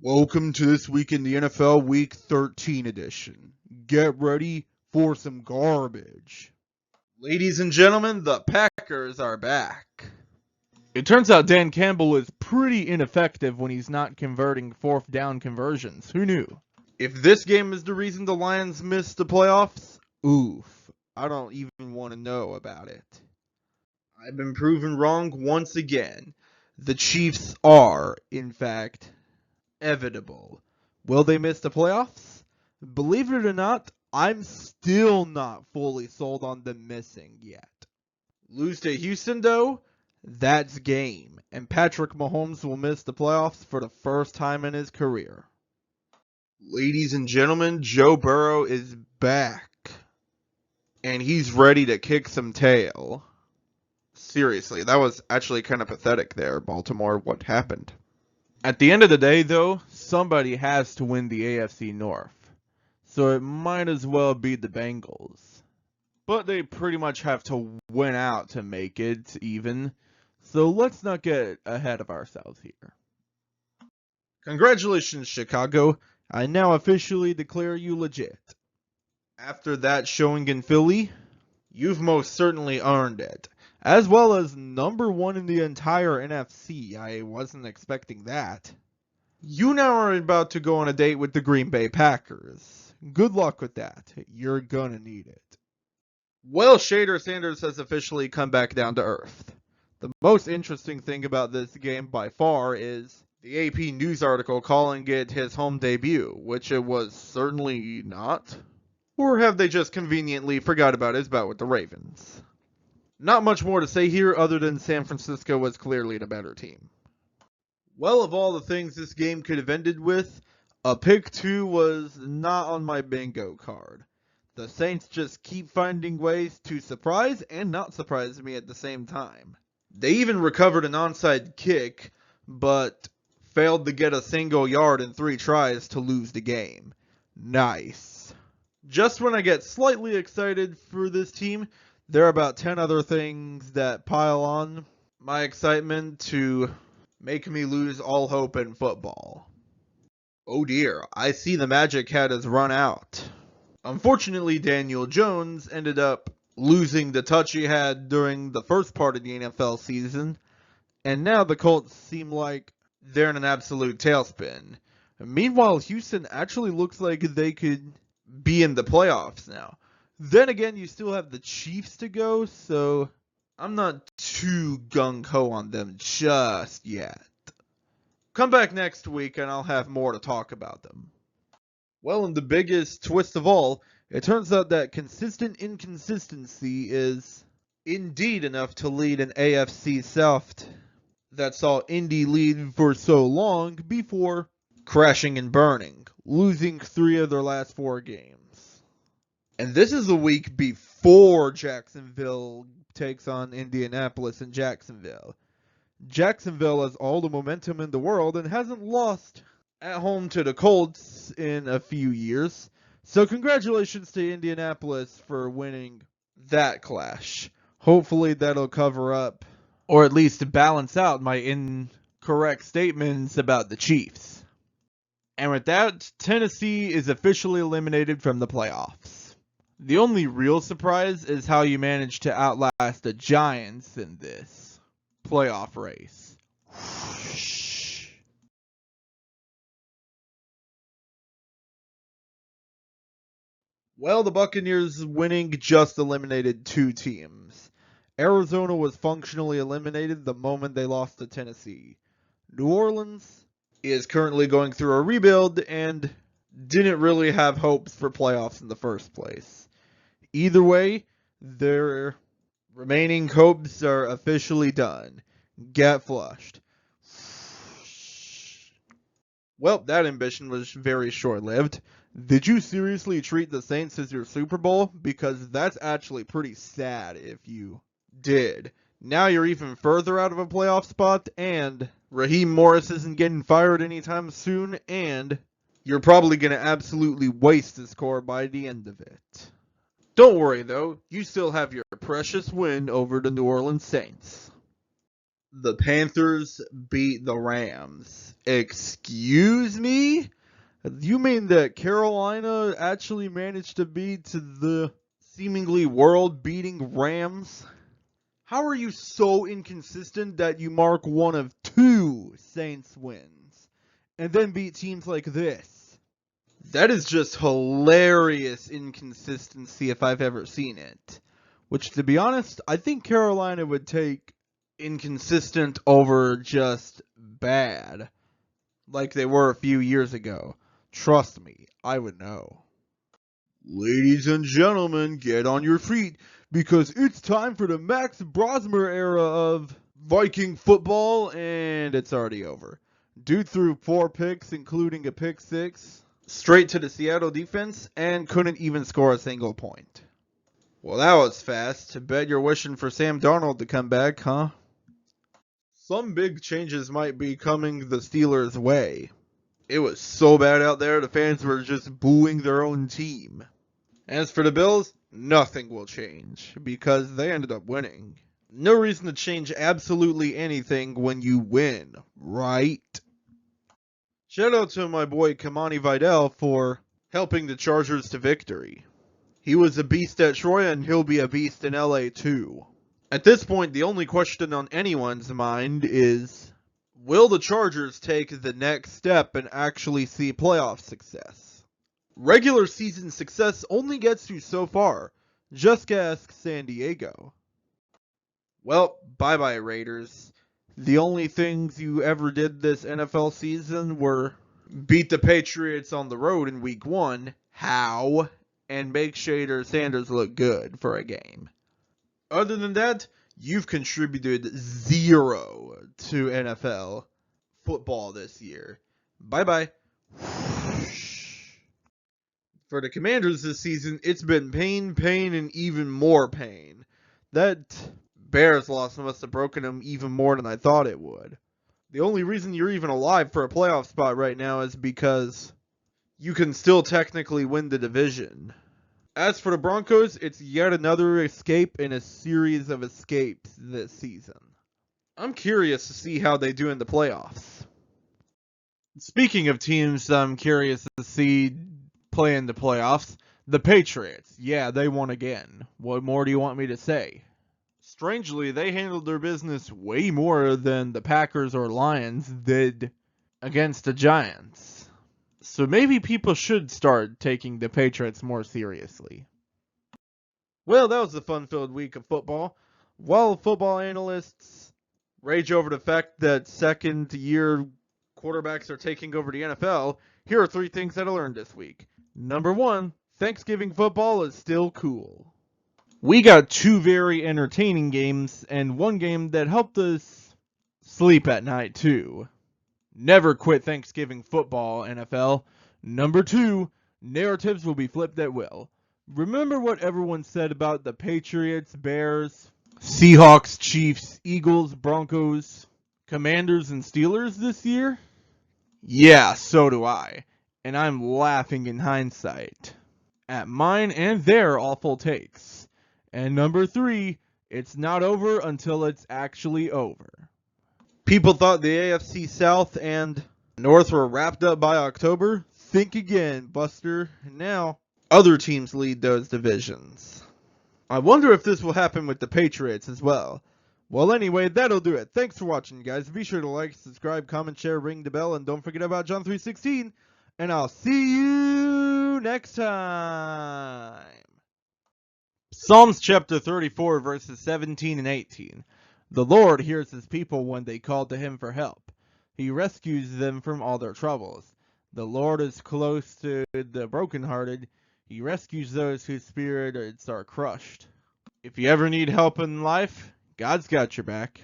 Welcome to This Week in the NFL Week 13 edition. Get ready for some garbage. Ladies and gentlemen, the Packers are back. It turns out Dan Campbell is pretty ineffective when he's not converting fourth down conversions. Who knew? If this game is the reason the Lions missed the playoffs, oof, I don't even want to know about it. I've been proven wrong once again. The Chiefs are, in fact, inevitable. Will they miss the playoffs? Believe it or not, I'm still not fully sold on them missing yet. Lose to Houston, though? That's game, and Patrick Mahomes will miss the playoffs for the first time in his career. Ladies and gentlemen, Joe Burrow is back, and he's ready to kick some tail. Seriously, that was actually kind of pathetic there, Baltimore. What happened? At the end of the day, though, somebody has to win the AFC North, so it might as well be the Bengals. But they pretty much have to win out to make it even, so let's not get ahead of ourselves here. Congratulations, Chicago. I now officially declare you legit. After that showing in Philly, you've most certainly earned it. As well as number one in the entire NFC. I wasn't expecting that. You now are about to go on a date with the Green Bay Packers. Good luck with that. You're gonna need it. Well, Shader Sanders has officially come back down to earth. The most interesting thing about this game by far is the AP News article calling it his home debut, which it was certainly not. Or have they just conveniently forgot about his bout with the Ravens? Not much more to say here other than San Francisco was clearly the better team. Well, of all the things this game could have ended with, a pick 2 was not on my bingo card. The Saints just keep finding ways to surprise and not surprise me at the same time. They even recovered an onside kick, but failed to get a single yard in 3 tries to lose the game. Nice. Just when I get slightly excited for this team, there are about 10 other things that pile on my excitement to make me lose all hope in football. Oh dear, I see the magic hat has run out. Unfortunately, Daniel Jones ended up losing the touch he had during the first part of the NFL season, and now the Colts seem like they're in an absolute tailspin. Meanwhile, Houston actually looks like they could be in the playoffs now. Then again, you still have the Chiefs to go, so I'm not too gung-ho on them just yet. Come back next week and I'll have more to talk about them. Well, and the biggest twist of all, it turns out that consistent inconsistency is indeed enough to lead an AFC South that saw Indy lead for so long before crashing and burning, losing 3 of their last 4 games. And this is the week before Jacksonville takes on Indianapolis in Jacksonville. Jacksonville has all the momentum in the world and hasn't lost at home to the Colts in a few years. So congratulations to Indianapolis for winning that clash. Hopefully that'll cover up, or at least balance out, my incorrect statements about the Chiefs. And with that, Tennessee is officially eliminated from the playoffs. The only real surprise is how you managed to outlast the Giants in this playoff race. Well, the Buccaneers winning just eliminated 2 teams. Arizona was functionally eliminated the moment they lost to Tennessee. New Orleans is currently going through a rebuild and didn't really have hopes for playoffs in the first place. Either way, their remaining hopes are officially done. Get flushed. Well, that ambition was very short-lived. Did you seriously treat the Saints as your Super Bowl? Because that's actually pretty sad if you did. Now you're even further out of a playoff spot, and Raheem Morris isn't getting fired anytime soon, and you're probably going to absolutely waste his core by the end of it. Don't worry, though. You still have your precious win over the New Orleans Saints. The Panthers beat the Rams. Excuse me? You mean that Carolina actually managed to beat the seemingly world-beating Rams? How are you so inconsistent that you mark one of two Saints wins and then beat teams like this? That is just hilarious inconsistency if I've ever seen it. Which, to be honest, I think Carolina would take inconsistent over just bad, like they were a few years ago. Trust me, I would know. Ladies and gentlemen, get on your feet because it's time for the Max Brosmer era of Viking football, and it's already over. Dude threw 4 picks, including a pick 6, straight to the Seattle defense, and couldn't even score a single point. Well, that was fast. Bet you're wishing for Sam Darnold to come back, huh? Some big changes might be coming the Steelers' way. It was so bad out there, the fans were just booing their own team. As for the Bills, nothing will change, because they ended up winning. No reason to change absolutely anything when you win, right? Shout out to my boy Kamani Vidal for helping the Chargers to victory. He was a beast at Troy, and he'll be a beast in LA too. At this point, the only question on anyone's mind is, will the Chargers take the next step and actually see playoff success? Regular season success only gets you so far. Just ask San Diego. Well, bye-bye Raiders. The only things you ever did this NFL season were beat the Patriots on the road in week 1. How? And make Shader Sanders look good for a game. Other than that, you've contributed 0 to NFL football this year. Bye-bye. For the Commanders this season, it's been pain, and even more pain. That Bears loss must have broken them even more than I thought it would. The only reason you're even alive for a playoff spot right now is because you can still technically win the division. As for the Broncos, it's yet another escape in a series of escapes this season. I'm curious to see how they do in the playoffs. Speaking of teams I'm curious to see play in the playoffs, the Patriots. Yeah, they won again. What more do you want me to say? Strangely, they handled their business way more than the Packers or Lions did against the Giants. So maybe people should start taking the Patriots more seriously. Well, that was a fun-filled week of football. While football analysts rage over the fact that second-year quarterbacks are taking over the NFL, here are 3 things that I learned this week. Number 1, Thanksgiving football is still cool. We got 2 very entertaining games, and 1 game that helped us sleep at night, too. Never quit Thanksgiving football, NFL. Number 2, narratives will be flipped at will. Remember what everyone said about the Patriots, Bears, Seahawks, Chiefs, Eagles, Broncos, Commanders, and Steelers this year? Yeah, so do I. And I'm laughing in hindsight at mine and their awful takes. And number 3, it's not over until it's actually over. People thought the AFC South and North were wrapped up by October. Think again, Buster. Now, other teams lead those divisions. I wonder if this will happen with the Patriots as well. Well, anyway, that'll do it. Thanks for watching, guys. Be sure to like, subscribe, comment, share, ring the bell, and don't forget about John 3:16. And I'll see you next time. Psalms chapter 34, verses 17 and 18. The Lord hears his people when they call to him for help. He rescues them from all their troubles. The Lord is close to the brokenhearted. He rescues those whose spirits are crushed. If you ever need help in life, God's got your back.